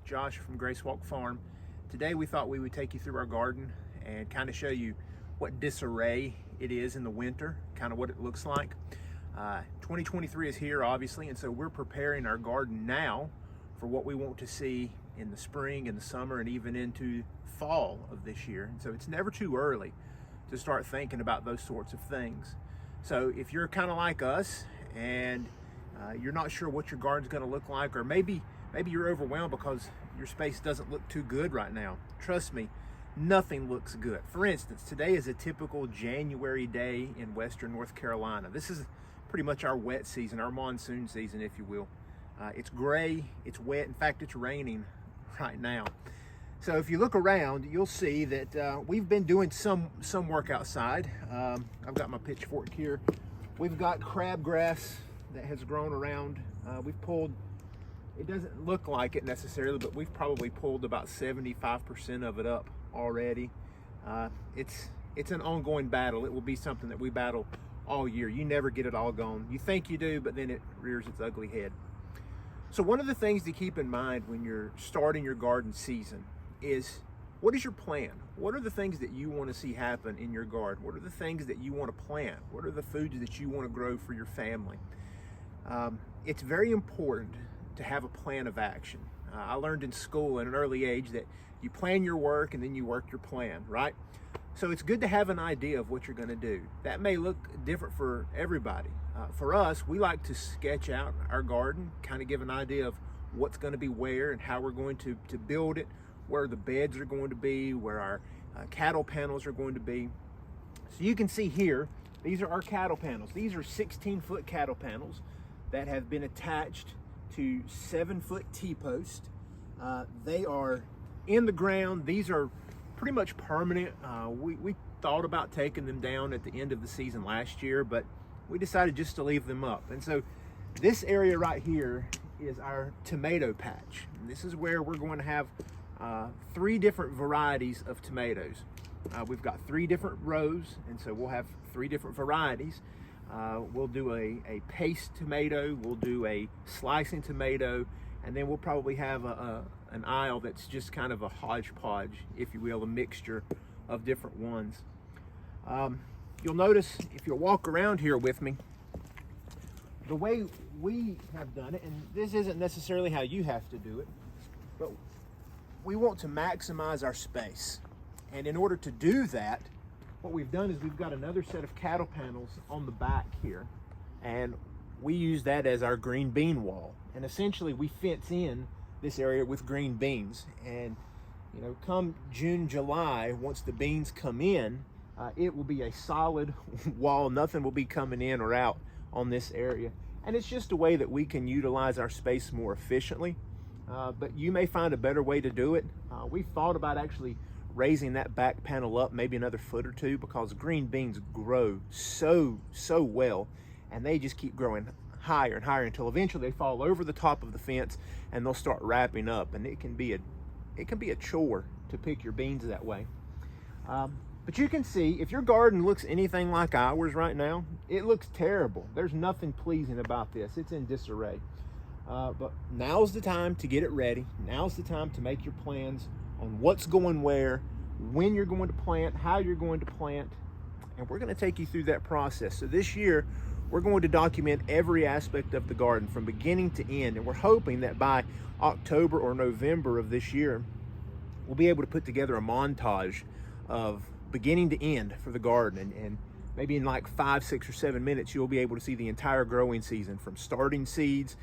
Josh from Grace Walk Farm. Today we thought we would take you through our garden and kind of show you what disarray it is in the winter, kind of what it looks like. 2023 is here, obviously, and so we're preparing our garden now for what we want to see in the spring and the summer and even into fall of this year. And so it's never too early to start thinking about those sorts of things. So if you're kind of like us and you're not sure what your garden's going to look like, or maybe you're overwhelmed because your space doesn't look too good right now, trust me, nothing looks good. For instance, today is a typical January day in western North Carolina. This is pretty much our wet season, our monsoon season, if you will. It's gray, it's wet, in fact it's raining right now. So if you look around, you'll see that we've been doing some work outside. I've got my pitchfork here. We've got crabgrass that has grown around. We've pulled, it doesn't look like it necessarily, but we've probably pulled about 75% of it up already. It's an ongoing battle. It will be something that we battle all year. You never get it all gone. You think you do, but then it rears its ugly head. So one of the things to keep in mind when you're starting your garden season is, what is your plan? What are the things that you want to see happen in your garden? What are the things that you want to plant? What are the foods that you want to grow for your family? It's very important to have a plan of action. I learned in school at an early age that you plan your work and then you work your plan, right? So it's good to have an idea of what you're going to do. That may look different for everybody. For us, we like to sketch out our garden, kind of give an idea of what's going to be where and how we're going to build it, where the beds are going to be, where our cattle panels are going to be. So you can see here, these are our cattle panels. These are 16-foot cattle panels that have been attached to 7-foot T-posts. They are in the ground. These are pretty much permanent. We thought about taking them down at the end of the season last year, but we decided just to leave them up. And so this area right here is our tomato patch. And this is where we're going to have 3 different varieties of tomatoes. We've got 3 different rows, and so we'll have 3 different varieties. We'll do a paste tomato, we'll do a slicing tomato, and then we'll probably have an aisle that's just kind of a hodgepodge, if you will, a mixture of different ones. You'll notice, if you'll walk around here with me, the way we have done it, and this isn't necessarily how you have to do it, but we want to maximize our space. And in order to do that, what we've done is we've got another set of cattle panels on the back here, and we use that as our green bean wall. And essentially we fence in this area with green beans. And you know, come June, July, once the beans come in, it will be a solid wall. Nothing will be coming in or out on this area. And it's just a way that we can utilize our space more efficiently. But you may find a better way to do it. We thought about actually raising that back panel up maybe another foot or 2, because green beans grow so well, and they just keep growing higher and higher until eventually they fall over the top of the fence and they'll start wrapping up, and it can be a chore to pick your beans that way. But you can see, if your garden looks anything like ours right now, it looks terrible. There's nothing pleasing about this. It's in disarray. But now's the time to get it ready. Now's the time to make your plans on what's going where, when you're going to plant, how you're going to plant, and we're going to take you through that process. So this year, we're going to document every aspect of the garden from beginning to end, and we're hoping that by October or November of this year, we'll be able to put together a montage of beginning to end for the garden, and maybe in like 5, 6, or 7 minutes, you'll be able to see the entire growing season from starting seeds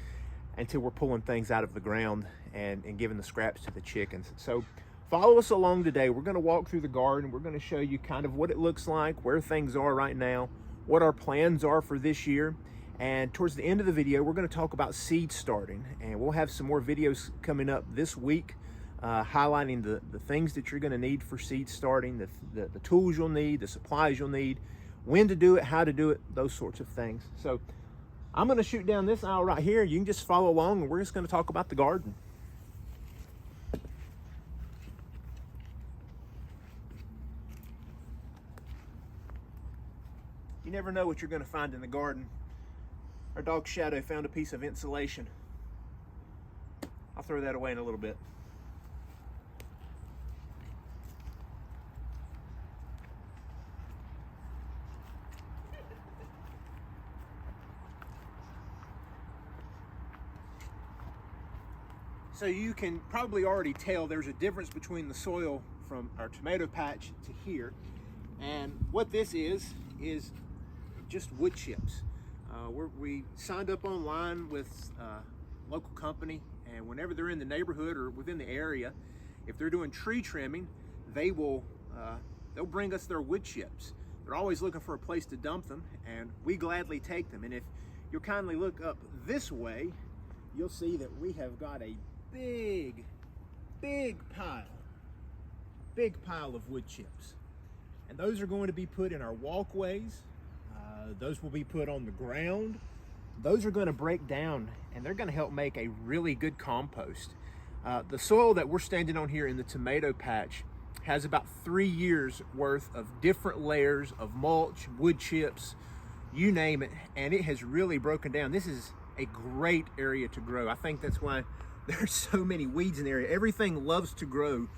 until we're pulling things out of the ground and giving the scraps to the chickens. So follow us along today. We're going to walk through the garden. We're going to show you kind of what it looks like, where things are right now, what our plans are for this year. And towards the end of the video, we're going to talk about seed starting, and we'll have some more videos coming up this week highlighting the things that you're going to need for seed starting, the tools you'll need, the supplies you'll need, when to do it, how to do it, those sorts of things. So I'm going to shoot down this aisle right here. You can just follow along, and we're just going to talk about the garden. You never know what you're going to find in the garden. Our dog Shadow found a piece of insulation. I'll throw that away in a little bit. So you can probably already tell there's a difference between the soil from our tomato patch to here. And what this is just wood chips. We signed up online with a local company, and whenever they're in the neighborhood or within the area, if they're doing tree trimming, they'll bring us their wood chips. They're always looking for a place to dump them, and we gladly take them. And if you'll kindly look up this way, you'll see that we have got a big pile of wood chips. And those are going to be put in our walkways. Those will be put on the ground. Those are going to break down, and they're going to help make a really good compost. The soil that we're standing on here in the tomato patch has about 3 years worth of different layers of mulch, wood chips, you name it, and it has really broken down. This is a great area to grow. I think that's why there's so many weeds in the area. Everything loves to grow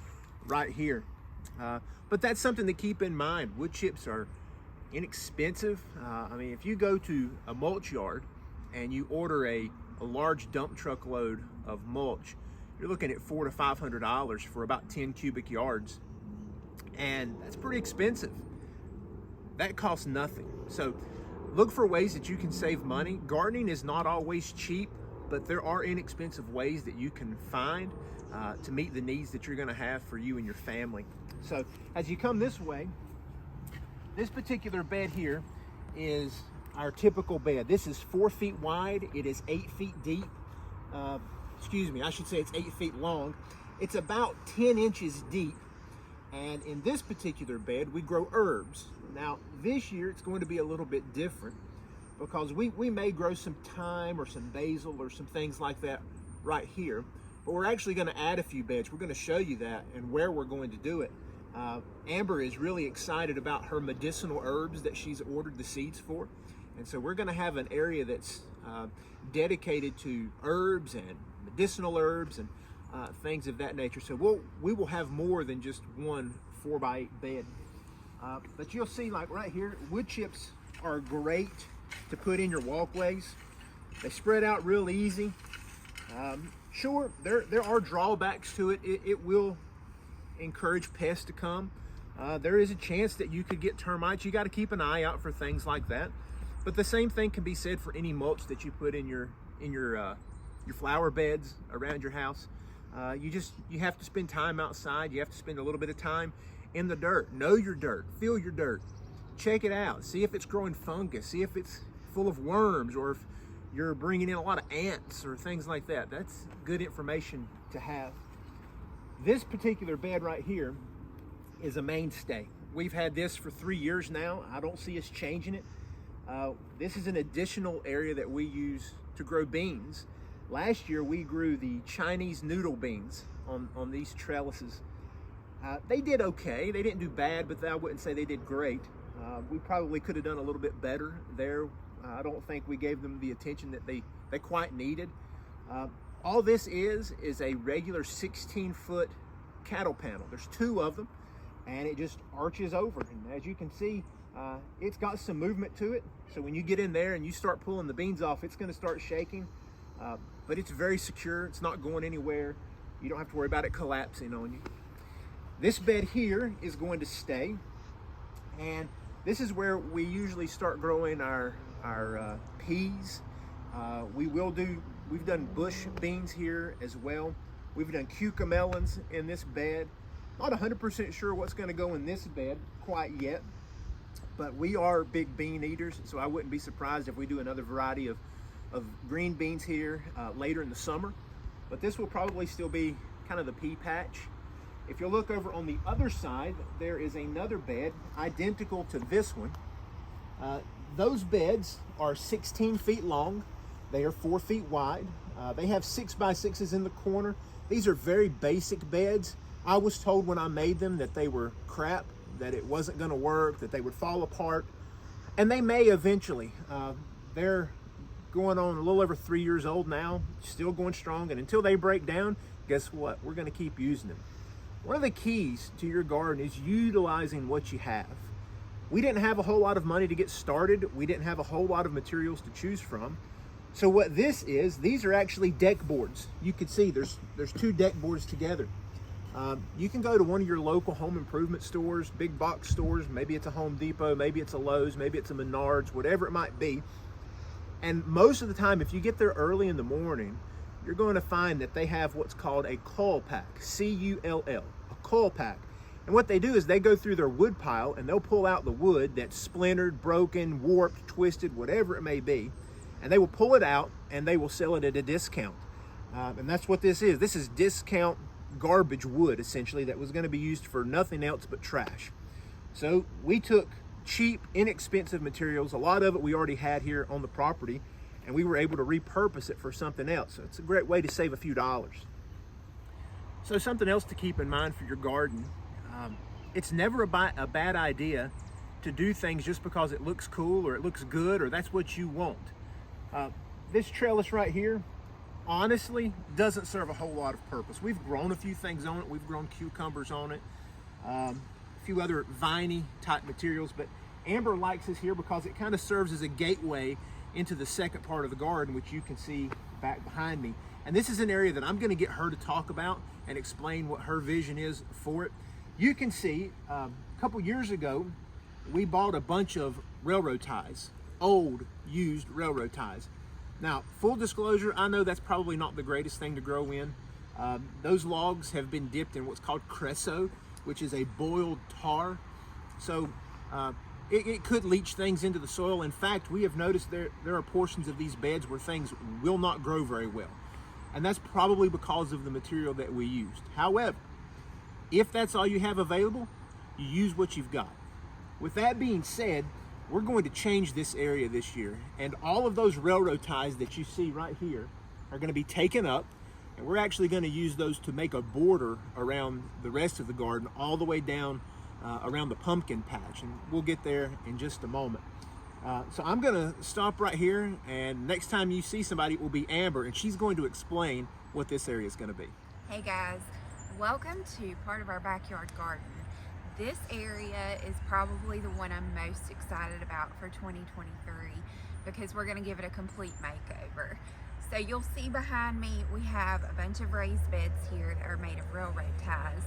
right here. But that's something to keep in mind. Wood chips are inexpensive. I mean, if you go to a mulch yard and you order a large dump truck load of mulch, you're looking at $400 to $500 for about 10 cubic yards. And that's pretty expensive. That costs nothing. So look for ways that you can save money. Gardening is not always cheap, but there are inexpensive ways that you can find to meet the needs that you're going to have for you and your family. So as you come this way, this particular bed here is our typical bed. This is 4 feet wide. It is 8 feet deep. Excuse me, I should say it's 8 feet long. It's about 10 inches deep. And in this particular bed, we grow herbs. Now, this year it's going to be a little bit different because we may grow some thyme or some basil or some things like that right here. But we're actually going to add a few beds. We're going to show you that and where we're going to do it. Amber is really excited about her medicinal herbs that she's ordered the seeds for. And so we're going to have an area that's dedicated to herbs and medicinal herbs and things of that nature. So we will have more than just one 4x8 bed. But you'll see, like right here, wood chips are great to put in your walkways. They spread out real easy. Sure, there are drawbacks to it. It will encourage pests to come. There is a chance that you could get termites. You got to keep an eye out for things like that. But the same thing can be said for any mulch that you put in your flower beds around your house. You have to spend time outside. You have to spend a little bit of time in the dirt. Know your dirt. Feel your dirt. Check it out. See if it's growing fungus. See if it's full of worms, or if you're bringing in a lot of ants or things like that. That's good information to have. This particular bed right here is a mainstay. We've had this for 3 years now. I don't see us changing it. This is an additional area that we use to grow beans. Last year we grew the Chinese noodle beans on these trellises. They did okay. They didn't do bad, but I wouldn't say they did great. We probably could have done a little bit better there. I don't think we gave them the attention that they quite needed. All this is a regular 16-foot cattle panel. There's 2 of them, and it just arches over. And as you can see, it's got some movement to it. So when you get in there and you start pulling the beans off, it's going to start shaking. But it's very secure. It's not going anywhere. You don't have to worry about it collapsing on you. This bed here is going to stay, and this is where we usually start growing our peas. We've done bush beans here as well. We've done cucamelons in this bed. Not 100% sure what's going to go in this bed quite yet, but we are big bean eaters, so I wouldn't be surprised if we do another variety of green beans here later in the summer. But this will probably still be kind of the pea patch. If you look over on the other side, there is another bed identical to this one. Those beds are 16 feet long. They are 4 feet wide. They have 6x6s in the corner. These are very basic beds. I was told when I made them that they were crap, that it wasn't going to work, that they would fall apart, and they may eventually. They're going on a little over 3 years old now, still going strong, and until they break down, guess what? We're going to keep using them. One of the keys to your garden is utilizing what you have. We didn't have a whole lot of money to get started. We didn't have a whole lot of materials to choose from. So what this is, these are actually deck boards. You can see there's two deck boards together. You can go to one of your local home improvement stores, big box stores, maybe it's a Home Depot, maybe it's a Lowe's, maybe it's a Menards, whatever it might be. And most of the time, if you get there early in the morning, you're going to find that they have what's called a coil pack, C-U-L-L, a coil pack. And what they do is they go through their wood pile and they'll pull out the wood that's splintered, broken, warped, twisted, whatever it may be, and they will pull it out and they will sell it at a discount. And that's what this is. This is discount garbage wood, essentially, that was going to be used for nothing else but trash. So we took cheap, inexpensive materials, a lot of it we already had here on the property, and we were able to repurpose it for something else. So it's a great way to save a few dollars. So something else to keep in mind for your garden, it's never a bad idea to do things just because it looks cool or it looks good or that's what you want. This trellis right here, honestly, doesn't serve a whole lot of purpose. We've grown a few things on it. We've grown cucumbers on it, a few other viney type materials, but Amber likes this here because it kind of serves as a gateway into the second part of the garden, which you can see back behind me. And this is an area that I'm going to get her to talk about and explain what her vision is for it. You can see a couple years ago, we bought a bunch of railroad ties, old, used railroad ties. Now, full disclosure, I know that's probably not the greatest thing to grow in. Those logs have been dipped in what's called creosote, which is a boiled tar. So it could leach things into the soil. In fact, we have noticed there are portions of these beds where things will not grow very well. And that's probably because of the material that we used. However, if that's all you have available, you use what you've got. With that being said, we're going to change this area this year, and all of those railroad ties that you see right here are going to be taken up, and we're actually going to use those to make a border around the rest of the garden, all the way down around the pumpkin patch, and we'll get there in just a moment. So I'm going to stop right here, and next time you see somebody, it will be Amber, and she's going to explain what this area is going to be. Hey guys, welcome to part of our backyard garden. This area is probably the one I'm most excited about for 2023 because we're going to give it a complete makeover. So you'll see behind me we have a bunch of raised beds here that are made of railroad ties,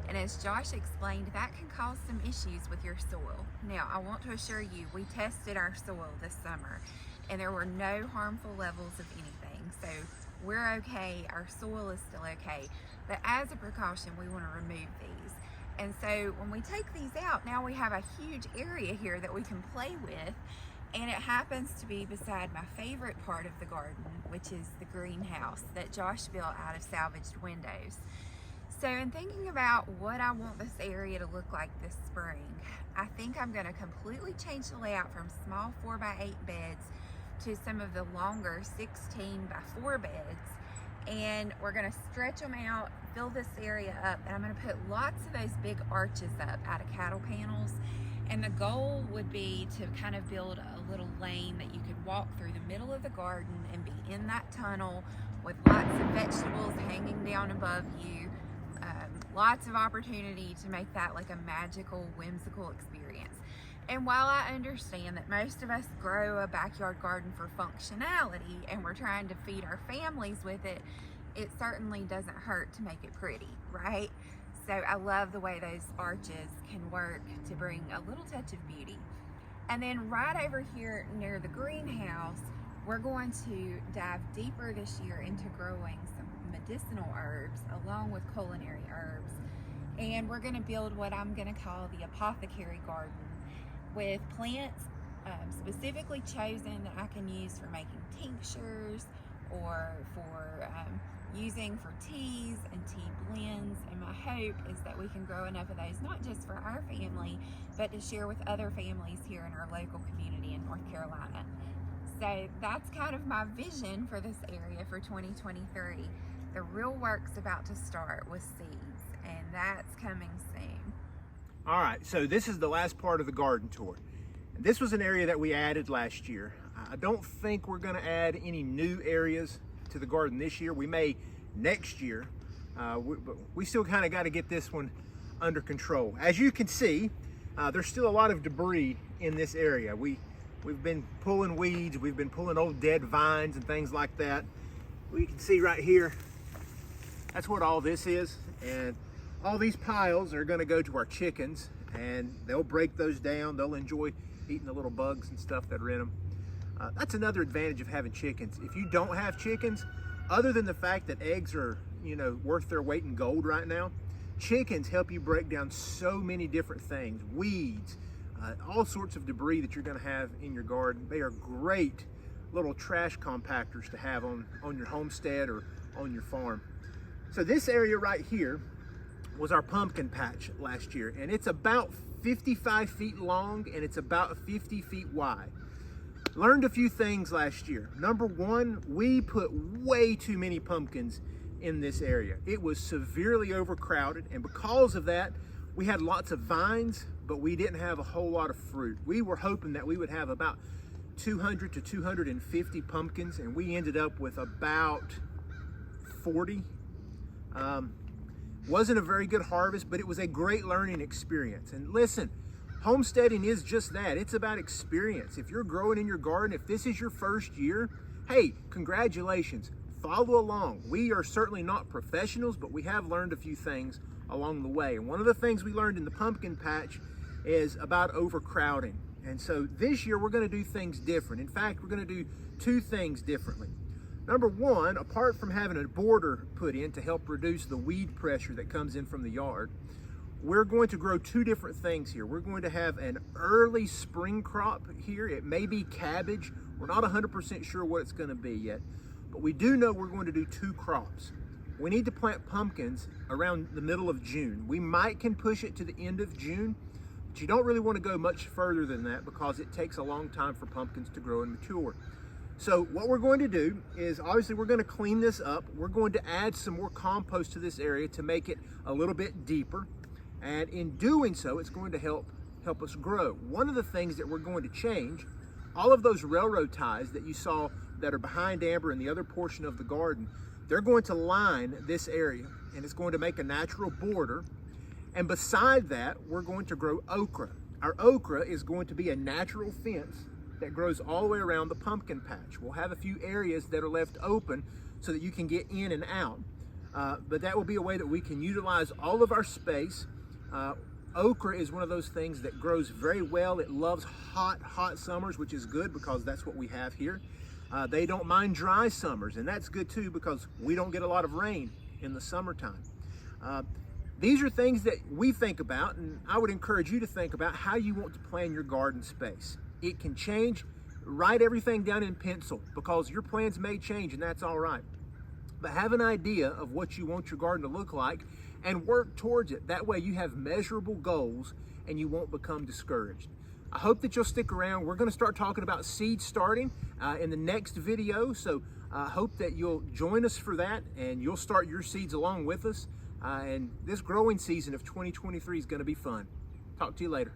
and as Josh explained, that can cause some issues with your soil. Now, I want to assure you, we tested our soil this summer and there were no harmful levels of anything, so we're okay, our soil is still okay, but as a precaution we want to remove these. And so when we take these out, now we have a huge area here that we can play with, and it happens to be beside my favorite part of the garden, which is the greenhouse that Josh built out of salvaged windows. So in thinking about what I want this area to look like this spring, I think I'm going to completely change the layout from small 4x8 beds to some of the longer 16x4 beds. And we're going to stretch them out, fill this area up, and I'm going to put lots of those big arches up out of cattle panels. And the goal would be to kind of build a little lane that you could walk through the middle of the garden and be in that tunnel with lots of vegetables hanging down above you. Lots of opportunity to make that like a magical, whimsical experience. And while I understand that most of us grow a backyard garden for functionality and we're trying to feed our families with it, it certainly doesn't hurt to make it pretty, right? So I love the way those arches can work to bring a little touch of beauty. And then right over here near the greenhouse, we're going to dive deeper this year into growing some medicinal herbs along with culinary herbs. And we're going to build what I'm going to call the apothecary garden, with plants specifically chosen that I can use for making tinctures or for using for teas and tea blends. And my hope is that we can grow enough of those, not just for our family, but to share with other families here in our local community in North Carolina. So that's kind of my vision for this area for 2023. The real work's about to start with seeds, and that's coming soon. All right, so this is the last part of the garden tour. This was an area that we added last year. I don't think we're going to add any new areas to the garden this year. We may next year, but we still kind of got to get this one under control. As you can see, there's still a lot of debris in this area. We We've been pulling weeds, we've been pulling old dead vines and things like that. Well, you can see right here, that's what all this is. And all these piles are gonna go to our chickens, and they'll break those down. They'll enjoy eating the little bugs and stuff that are in them. That's another advantage of having chickens. If you don't have chickens, other than the fact that eggs are, worth their weight in gold right now, chickens help you break down so many different things, weeds, all sorts of debris that you're gonna have in your garden. They are great little trash compactors to have on your homestead or on your farm. So this area right here was our pumpkin patch last year, and it's about 55 feet long and it's about 50 feet wide. Learned a few things last year. Number one, we put way too many pumpkins in this area. It was severely overcrowded, and because of that, we had lots of vines, but we didn't have a whole lot of fruit. We were hoping that we would have about 200 to 250 pumpkins, and we ended up with about 40. Wasn't a very good harvest, but it was a great learning experience. And listen, homesteading is just that. It's about experience. If you're growing in your garden, if this is your first year, hey, congratulations. Follow along. We are certainly not professionals, but we have learned a few things along the way. And one of the things we learned in the pumpkin patch is about overcrowding. And so this year we're going to do things different. In fact, we're going to do two things differently. Number one, apart from having a border put in to help reduce the weed pressure that comes in from the yard, we're going to grow two different things here. We're going to have an early spring crop here. It may be cabbage. We're not 100% sure what it's going to be yet, but we do know we're going to do two crops. We need to plant pumpkins around the middle of June. We can push it to the end of June, but you don't really want to go much further than that because it takes a long time for pumpkins to grow and mature. So what we're going to do is, obviously we're going to clean this up. We're going to add some more compost to this area to make it a little bit deeper. And in doing so, it's going to help us grow. One of the things that we're going to change, all of those railroad ties that you saw that are behind Amber in the other portion of the garden, they're going to line this area, and it's going to make a natural border. And beside that, we're going to grow okra. Our okra is going to be a natural fence that grows all the way around the pumpkin patch. We'll have a few areas that are left open so that you can get in and out. But that will be a way that we can utilize all of our space. Okra is one of those things that grows very well. It loves hot summers, which is good because that's what we have here. They don't mind dry summers, and that's good too because we don't get a lot of rain in the summertime. These are things that we think about, and I would encourage you to think about how you want to plan your garden space. It can change. Write everything down in pencil because your plans may change, and that's all right. But have an idea of what you want your garden to look like and work towards it. That way you have measurable goals and you won't become discouraged. I hope that you'll stick around. We're going to start talking about seed starting in the next video. So I hope that you'll join us for that and you'll start your seeds along with us. And this growing season of 2023 is going to be fun. Talk to you later.